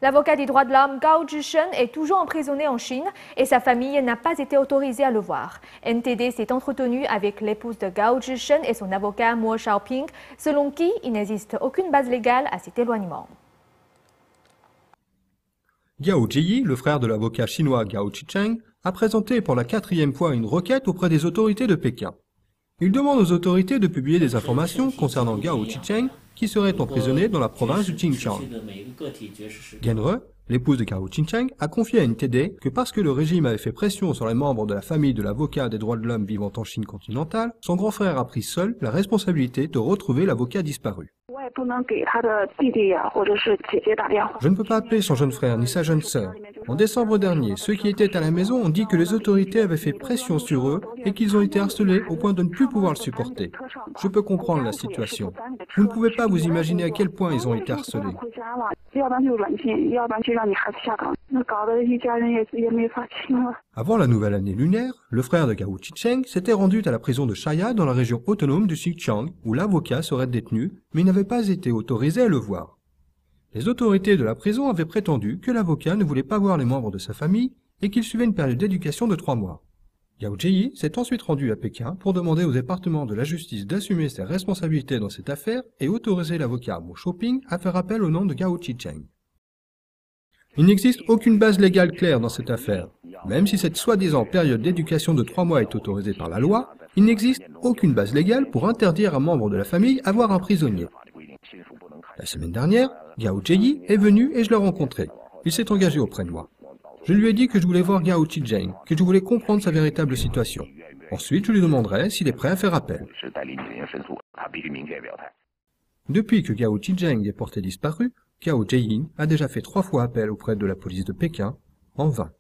L'avocat des droits de l'homme Gao Zhishen est toujours emprisonné en Chine et sa famille n'a pas été autorisée à le voir. NTD s'est entretenu avec l'épouse de Gao Zhishen et son avocat Mo Xiaoping, selon qui il n'existe aucune base légale à cet éloignement. Gao Zhiyi, le frère de l'avocat chinois Gao Zhicheng, a présenté pour la 4e fois une requête auprès des autorités de Pékin. Il demande aux autorités de publier des informations concernant Gao Zhicheng qui serait emprisonné dans la province du Xinjiang. Genre, l'épouse de Gao Zhicheng, a confié à NTD que parce que le régime avait fait pression sur les membres de la famille de l'avocat des droits de l'homme vivant en Chine continentale, son grand frère a pris seul la responsabilité de retrouver l'avocat disparu. Je ne peux pas appeler son jeune frère ni sa jeune sœur. En décembre dernier, ceux qui étaient à la maison ont dit que les autorités avaient fait pression sur eux et qu'ils ont été harcelés au point de ne plus pouvoir le supporter. Je peux comprendre la situation. Vous ne pouvez pas vous imaginer à quel point ils ont été harcelés. Avant la nouvelle année lunaire, le frère de Gao Zhicheng s'était rendu à la prison de Shaya dans la région autonome du Xinjiang où l'avocat serait détenu, mais il n'avait pas été autorisé à le voir. Les autorités de la prison avaient prétendu que l'avocat ne voulait pas voir les membres de sa famille et qu'il suivait une période d'éducation de 3 mois. Gao Zhiyi s'est ensuite rendu à Pékin pour demander au département de la justice d'assumer ses responsabilités dans cette affaire et autoriser l'avocat Mo Xiaoping à faire appel au nom de Gao Zhicheng. Il n'existe aucune base légale claire dans cette affaire. Même si cette soi-disant période d'éducation de 3 mois est autorisée par la loi, il n'existe aucune base légale pour interdire à un membre de la famille à voir un prisonnier. La semaine dernière, Gao Zhiyi est venu et je l'ai rencontré. Il s'est engagé auprès de moi. Je lui ai dit que je voulais voir Gao Zhicheng, que je voulais comprendre sa véritable situation. Ensuite, je lui demanderai s'il est prêt à faire appel. Depuis que Gao Zhicheng est porté disparu, Gao Zhiyi a déjà fait 3 fois appel auprès de la police de Pékin, en vain.